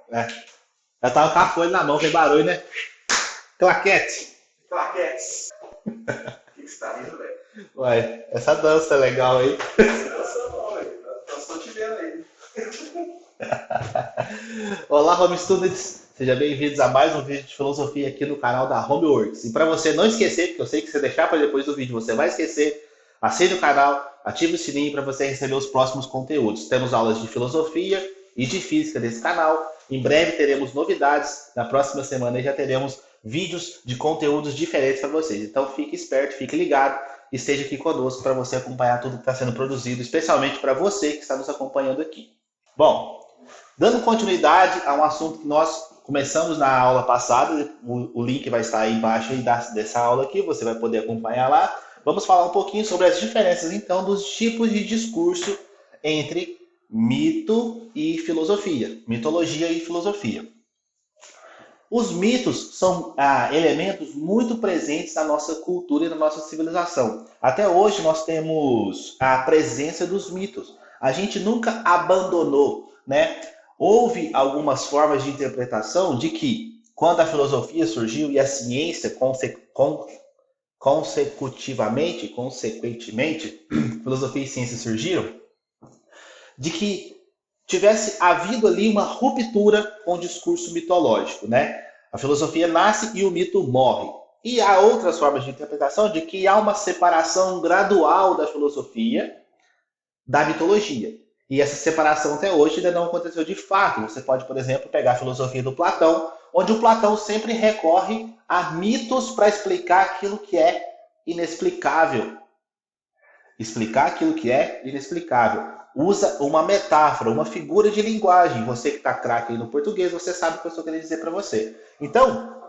É. Eu tava com a folha na mão, tem barulho, né? Claquete. Claquetes. O que você tá rindo, velho? Uai, essa dança é legal aí. Dança não, velho. Nós estamos te vendo aí. Olá, Home Students! Sejam bem-vindos a mais um vídeo de filosofia aqui no canal da Homeworks. E para você não esquecer, porque eu sei que se deixar para depois do vídeo você vai esquecer, assine o canal, ative o sininho para você receber os próximos conteúdos. Temos aulas de filosofia e de física desse canal. Em breve teremos novidades. Na próxima semana já teremos vídeos de conteúdos diferentes para vocês. Então fique esperto, fique ligado, esteja aqui conosco para você acompanhar tudo que está sendo produzido, especialmente para você que está nos acompanhando aqui. Bom, dando continuidade a um assunto que nós começamos na aula passada, o link vai estar aí embaixo aí dessa aula aqui, você vai poder acompanhar lá. Vamos falar um pouquinho sobre as diferenças, então, dos tipos de discurso entre mito e filosofia, mitologia e filosofia. Os mitos são elementos muito presentes na nossa cultura e na nossa civilização. Até hoje nós temos a presença dos mitos. A gente nunca abandonou, né? Houve algumas formas de interpretação de que, quando a filosofia surgiu e a ciência consequentemente, filosofia e ciência surgiram, de que tivesse havido ali uma ruptura com o discurso mitológico, né? A filosofia nasce e o mito morre. E há outras formas de interpretação de que há uma separação gradual da filosofia da mitologia. E essa separação até hoje ainda não aconteceu de fato. Você pode, por exemplo, pegar a filosofia do Platão, onde o Platão sempre recorre a mitos para explicar aquilo que é inexplicável. Explicar aquilo que é inexplicável. Usa uma metáfora, uma figura de linguagem. Você que está craque aí no português, você sabe o que eu estou querendo dizer para você. Então,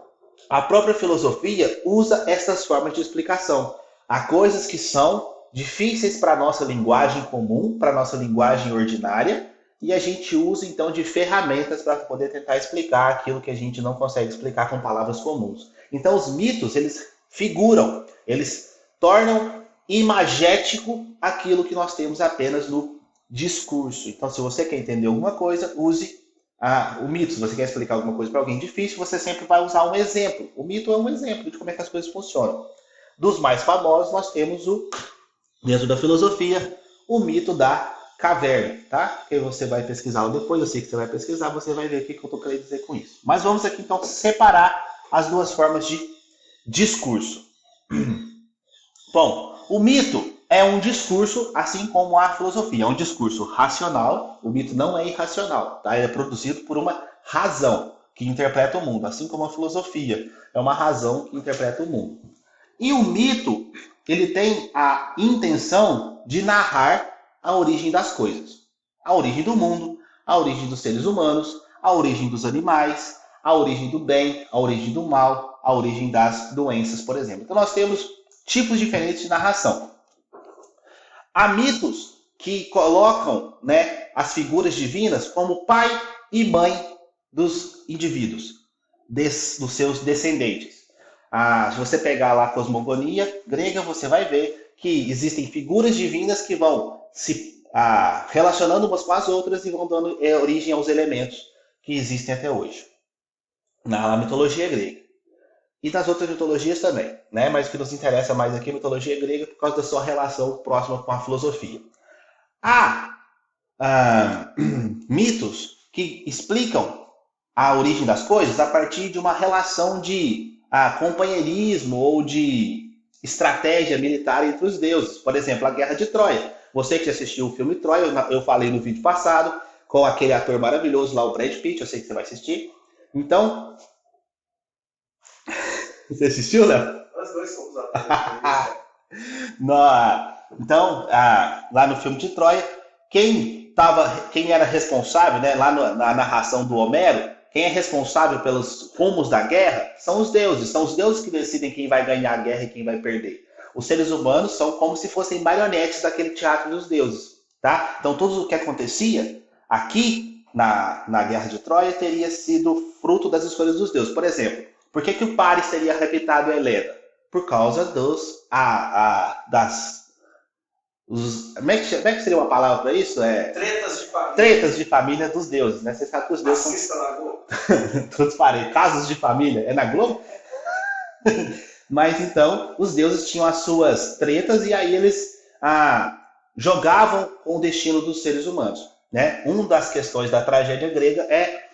a própria filosofia usa essas formas de explicação. Há coisas que são difíceis para a nossa linguagem comum, para a nossa linguagem ordinária, e a gente usa então de ferramentas para poder tentar explicar aquilo que a gente não consegue explicar com palavras comuns. Então os mitos, eles figuram, eles tornam imagético aquilo que nós temos apenas no discurso. Então se você quer entender alguma coisa, use o mito. Se você quer explicar alguma coisa para alguém difícil, você sempre vai usar um exemplo. O mito é um exemplo de como é que as coisas funcionam. Dos mais famosos, nós temos dentro da filosofia, o mito da caverna, tá? Que você vai pesquisar depois, eu sei que você vai pesquisar, você vai ver o que eu estou querendo dizer com isso. Mas vamos aqui então separar as duas formas de discurso. Bom, o mito é um discurso, assim como a filosofia, é um discurso racional. O mito não é irracional, tá? Ele é produzido por uma razão que interpreta o mundo, assim como a filosofia é uma razão que interpreta o mundo. E o mito, ele tem a intenção de narrar a origem das coisas. A origem do mundo, a origem dos seres humanos, a origem dos animais, a origem do bem, a origem do mal, a origem das doenças, por exemplo. Então nós temos tipos diferentes de narração. Há mitos que colocam, né, as figuras divinas como pai e mãe dos indivíduos, dos seus descendentes. Se você pegar lá a cosmogonia grega, você vai ver que existem figuras divinas que vão se relacionando umas com as outras e vão dando origem aos elementos que existem até hoje na mitologia grega. E nas outras mitologias também, né? Mas o que nos interessa mais aqui é a mitologia grega por causa da sua relação próxima com a filosofia. Há mitos que explicam a origem das coisas a partir de uma relação de companheirismo ou de estratégia militar entre os deuses. Por exemplo, a Guerra de Troia. Você que assistiu o filme Troia, eu falei no vídeo passado, com aquele ator maravilhoso lá, o Brad Pitt, eu sei que você vai assistir. Então, você assistiu, Léo? Nós dois somos atores. Então, lá no filme de Troia, quem era responsável, né, lá na narração do Homero, quem é responsável pelos rumos da guerra são os deuses. São os deuses que decidem quem vai ganhar a guerra e quem vai perder. Os seres humanos são como se fossem marionetes daquele teatro dos deuses. Tá? Então, tudo o que acontecia aqui na Guerra de Troia teria sido fruto das escolhas dos deuses. Por exemplo, por que o Paris teria raptado a Helena? Por causa como é que seria uma palavra para isso? Tretas de família. Tretas de família dos deuses, né? Você sabe que os deuses Assista na Globo. são transparentes. Casos de família, é na Globo? Mas então, os deuses tinham as suas tretas e aí eles jogavam com o destino dos seres humanos, né? Uma das questões da tragédia grega é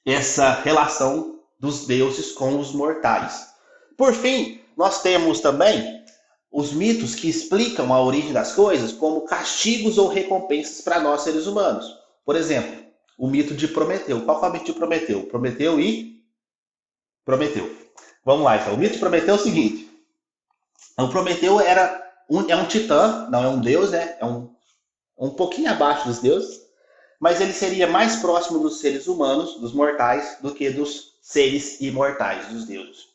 essa relação dos deuses com os mortais. Por fim, nós temos também os mitos que explicam a origem das coisas como castigos ou recompensas para nós seres humanos. Por exemplo, o mito de Prometeu. Qual foi o mito de Prometeu? Prometeu e Prometeu. Vamos lá, então. O mito de Prometeu é o seguinte. O Prometeu é um titã, não é um deus, né? É um pouquinho abaixo dos deuses, mas ele seria mais próximo dos seres humanos, dos mortais, do que dos seres imortais, dos deuses.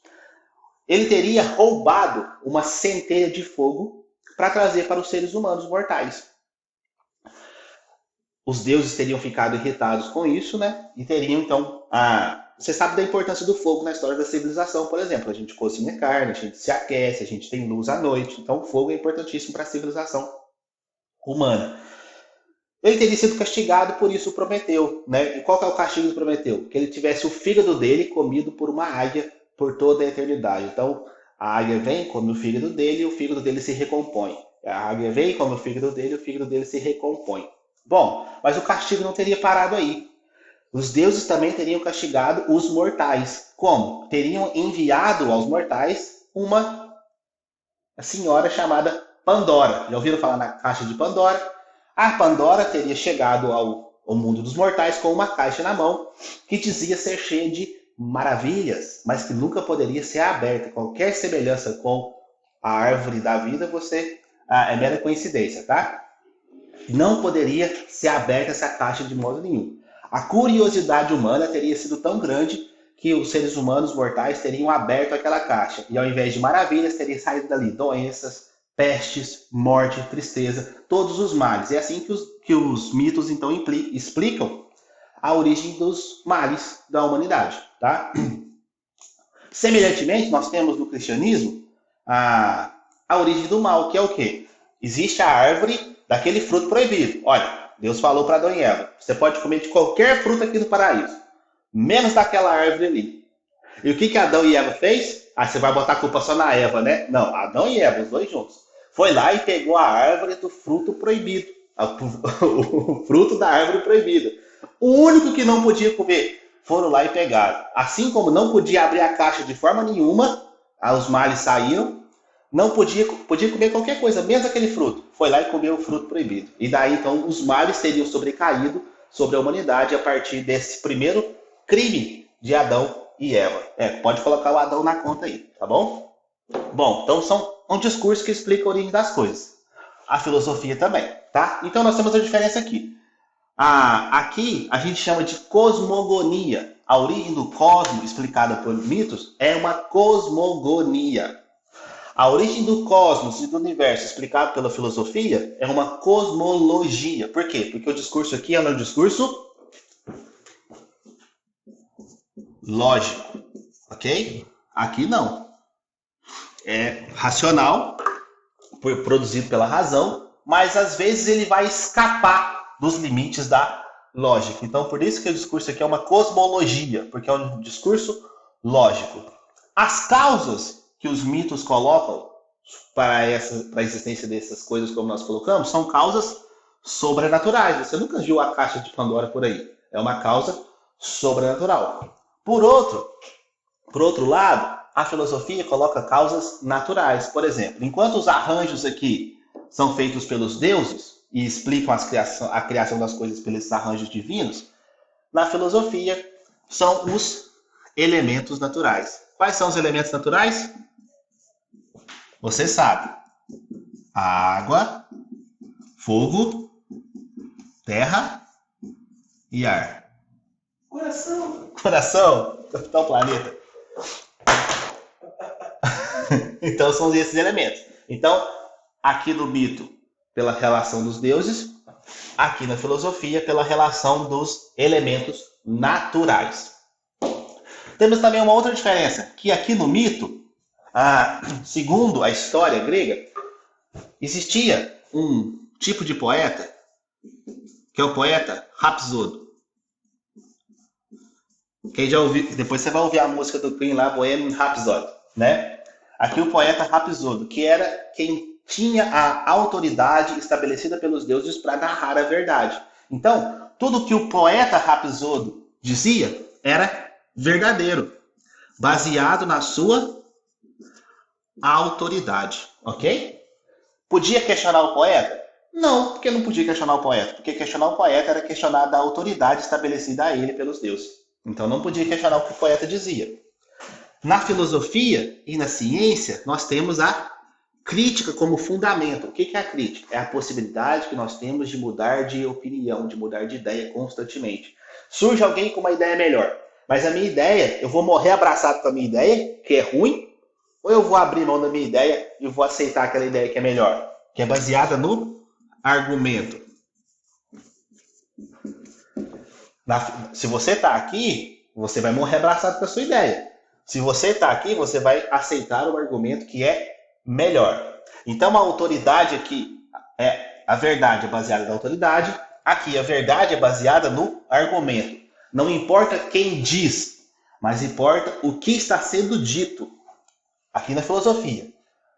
Ele teria roubado uma centelha de fogo para trazer para os seres humanos mortais. Os deuses teriam ficado irritados com isso, né? E teriam, então, você sabe da importância do fogo na história da civilização, por exemplo. A gente cozinha carne, a gente se aquece, a gente tem luz à noite. Então, o fogo é importantíssimo para a civilização humana. Ele teria sido castigado por isso, Prometeu, né? E qual que é o castigo do Prometeu? Que ele tivesse o fígado dele comido por uma águia por toda a eternidade. Então, a águia vem, come o fígado dele e o fígado dele se recompõe. A águia vem, come o fígado dele se recompõe. Bom, mas o castigo não teria parado aí. Os deuses também teriam castigado os mortais. Como? Teriam enviado aos mortais uma senhora chamada Pandora. Já ouviram falar na caixa de Pandora? A Pandora teria chegado ao mundo dos mortais com uma caixa na mão que dizia ser cheia de maravilhas, mas que nunca poderia ser aberta. Qualquer semelhança com a árvore da vida é mera coincidência, tá? Não poderia ser aberta essa caixa de modo nenhum. A curiosidade humana teria sido tão grande que os seres humanos mortais teriam aberto aquela caixa. E ao invés de maravilhas, teria saído dali doenças, pestes, morte, tristeza, todos os males. É assim que os mitos, então, explicam a origem dos males da humanidade. Tá? Semelhantemente, nós temos no cristianismo a origem do mal, que é o quê? Existe a árvore daquele fruto proibido. Olha, Deus falou para Adão e Eva, você pode comer de qualquer fruta aqui no paraíso, menos daquela árvore ali. E o que Adão e Eva fez? Você vai botar a culpa só na Eva, né? Não, Adão e Eva, os dois juntos. Foi lá e pegou a árvore do fruto proibido. O fruto da árvore proibida. O único que não podia comer, foram lá e pegaram. Assim como não podia abrir a caixa de forma nenhuma, os males saíram, não podia comer qualquer coisa, mesmo aquele fruto. Foi lá e comeu o fruto proibido. E daí, então, os males teriam sobrecaído sobre a humanidade a partir desse primeiro crime de Adão e Eva. Pode colocar o Adão na conta aí, tá bom? Bom, então são um discurso que explica a origem das coisas. A filosofia também, tá? Então nós temos a diferença aqui. Aqui a gente chama de cosmogonia. A origem do cosmo, explicada por mitos, é uma cosmogonia. A origem do cosmos e do universo, explicado pela filosofia, é uma cosmologia. Por quê? Porque o discurso aqui é um discurso lógico, ok? Aqui não. É racional, produzido pela razão, mas às vezes ele vai escapar dos limites da lógica. Então, por isso que o discurso aqui é uma cosmologia, porque é um discurso lógico. As causas que os mitos colocam para a existência dessas coisas, como nós colocamos, são causas sobrenaturais. Você nunca viu a caixa de Pandora por aí. É uma causa sobrenatural. Por outro lado, a filosofia coloca causas naturais. Por exemplo, enquanto os arranjos aqui são feitos pelos deuses e explicam a criação das coisas pelos arranjos divinos, na filosofia são os elementos naturais. Quais são os elementos naturais? Você sabe. Água, fogo, terra e ar. Coração? Capitão Planeta. Então são esses elementos. Então, aqui no mito, pela relação dos deuses, aqui na filosofia, pela relação dos elementos naturais. Temos também uma outra diferença, que aqui no mito, segundo a história grega, existia um tipo de poeta, que é o poeta rapsodo. Quem já ouviu, depois você vai ouvir a música do Queen lá, Bohemian Rhapsody, né? Aqui o poeta rapsodo, que era quem tinha a autoridade estabelecida pelos deuses para narrar a verdade. Então, tudo que o poeta rapsodo dizia era verdadeiro, baseado na sua autoridade, ok? Podia questionar o poeta? Não, porque não podia questionar o poeta. Porque questionar o poeta era questionar da autoridade estabelecida a ele pelos deuses. Então não podia questionar o que o poeta dizia. Na filosofia e na ciência, nós temos a crítica como fundamento. O que é a crítica? É a possibilidade que nós temos de mudar de opinião, de mudar de ideia constantemente. Surge alguém com uma ideia melhor, mas a minha ideia, eu vou morrer abraçado com a minha ideia, que é ruim, ou eu vou abrir mão da minha ideia e vou aceitar aquela ideia que é melhor, que é baseada no argumento. Se você está aqui, você vai morrer abraçado com a sua ideia. Se você está aqui, você vai aceitar o argumento que é melhor. Então a autoridade aqui, a verdade é baseada na autoridade, aqui a verdade é baseada no argumento. Não importa quem diz, mas importa o que está sendo dito. Aqui na filosofia.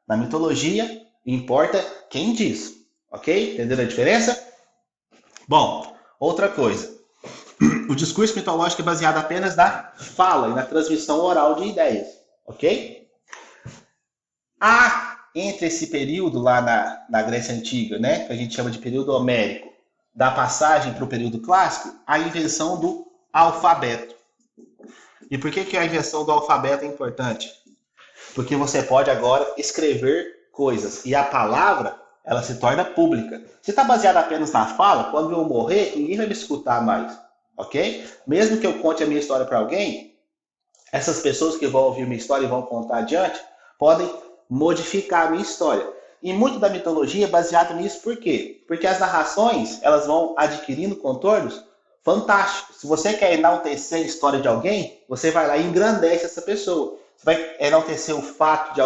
Na mitologia, importa quem diz. Ok? Entenderam a diferença? Bom, outra coisa. O discurso mitológico é baseado apenas na fala e na transmissão oral de ideias. Ok? Há, entre esse período lá na Grécia Antiga, né, que a gente chama de período homérico, da passagem para o período clássico, a invenção do alfabeto. E por que a invenção do alfabeto é importante? Porque você pode agora escrever coisas. E a palavra, ela se torna pública. Se está baseado apenas na fala, quando eu morrer, ninguém vai me escutar mais. Ok? Mesmo que eu conte a minha história para alguém, essas pessoas que vão ouvir minha história e vão contar adiante, podem modificar a minha história. E muito da mitologia é baseado nisso. Por quê? Porque as narrações, elas vão adquirindo contornos fantásticos. Se você quer enaltecer a história de alguém, você vai lá e engrandece essa pessoa. Você vai enaltecer o fato de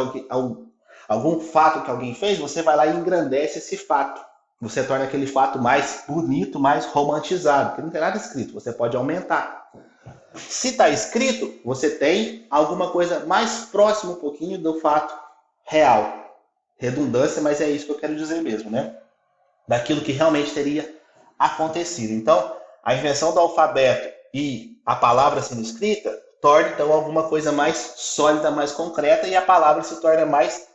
algum fato que alguém fez, você vai lá e engrandece esse fato. Você torna aquele fato mais bonito, mais romantizado, porque não tem nada escrito, você pode aumentar. Se está escrito, você tem alguma coisa mais próxima um pouquinho do fato real. Redundância, mas é isso que eu quero dizer mesmo, né? Daquilo que realmente teria acontecido. Então, a invenção do alfabeto e a palavra sendo escrita torna, então, alguma coisa mais sólida, mais concreta, e a palavra se torna mais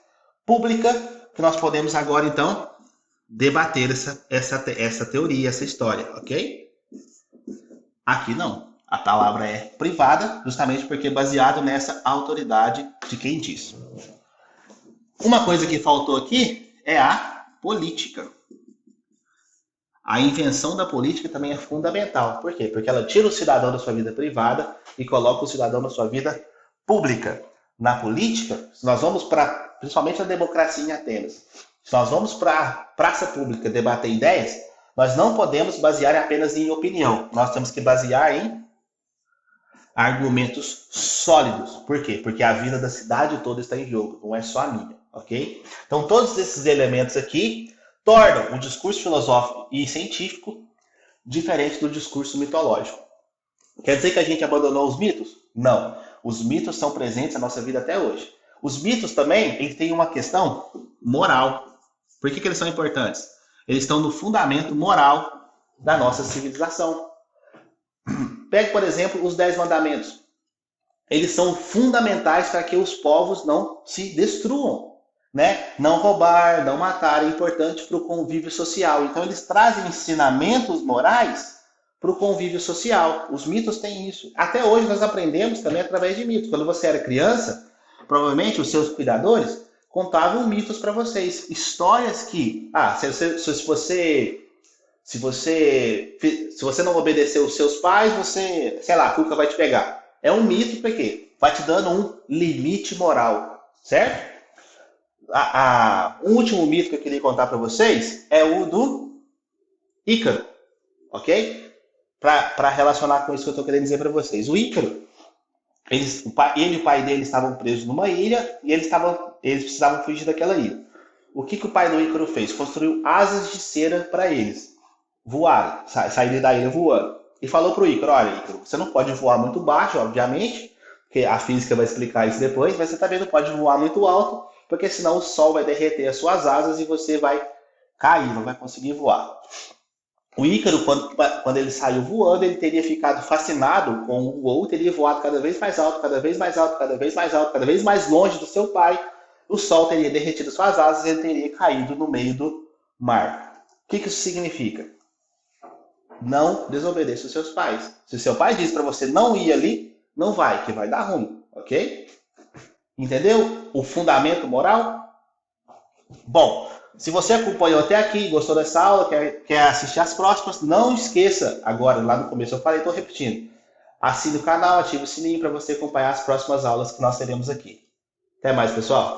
pública, que nós podemos agora, então, debater essa teoria, essa história, ok? Aqui não. A palavra é privada, justamente porque é baseado nessa autoridade de quem diz. Uma coisa que faltou aqui é a política. A invenção da política também é fundamental. Por quê? Porque ela tira o cidadão da sua vida privada e coloca o cidadão na sua vida pública. Na política, se nós vamos para, principalmente na democracia em Atenas, se nós vamos para a praça pública debater ideias, nós não podemos basear apenas em opinião. Nós temos que basear em argumentos sólidos. Por quê? Porque a vida da cidade toda está em jogo, não é só a minha, ok? Então, todos esses elementos aqui tornam o discurso filosófico e científico diferente do discurso mitológico. Quer dizer que a gente abandonou os mitos? Não. Os mitos são presentes na nossa vida até hoje. Os mitos também, eles têm uma questão moral. Por que eles são importantes? Eles estão no fundamento moral da nossa civilização. Pegue, por exemplo, os 10 mandamentos. Eles são fundamentais para que os povos não se destruam. Né? Não roubar, não matar, é importante para o convívio social. Então, eles trazem ensinamentos morais para o convívio social. Os mitos têm isso. Até hoje, nós aprendemos também através de mitos. Quando você era criança, provavelmente os seus cuidadores contavam mitos para vocês. Histórias que, se você não obedecer os seus pais, você, sei lá, a cuca vai te pegar. É um mito porque vai te dando um limite moral, certo? O último mito que eu queria contar para vocês é o do Ícaro, ok? Para relacionar com isso que eu estou querendo dizer para vocês. O Ícaro, ele e o pai dele estavam presos numa ilha e eles precisavam fugir daquela ilha. o que o pai do Ícaro fez? Construiu asas de cera para eles voarem, saírem da ilha voando. E falou para o Ícaro, olha, Ícaro, você não pode voar muito baixo, obviamente, porque a física vai explicar isso depois, mas você também não pode voar muito alto, porque senão o sol vai derreter as suas asas e você vai cair, não vai conseguir voar. O Ícaro, quando ele saiu voando, ele teria ficado fascinado com o voo, teria voado cada vez mais alto, cada vez mais alto, cada vez mais alto, cada vez mais longe do seu pai. O sol teria derretido suas asas e ele teria caído no meio do mar. O que isso significa? Não desobedeça os seus pais. Se o seu pai diz para você não ir ali, não vai, que vai dar ruim, ok? Entendeu o fundamento moral? Bom, se você acompanhou até aqui, gostou dessa aula, quer assistir as próximas, não esqueça, agora lá no começo eu falei, estou repetindo, assine o canal, ative o sininho para você acompanhar as próximas aulas que nós teremos aqui. Até mais, pessoal!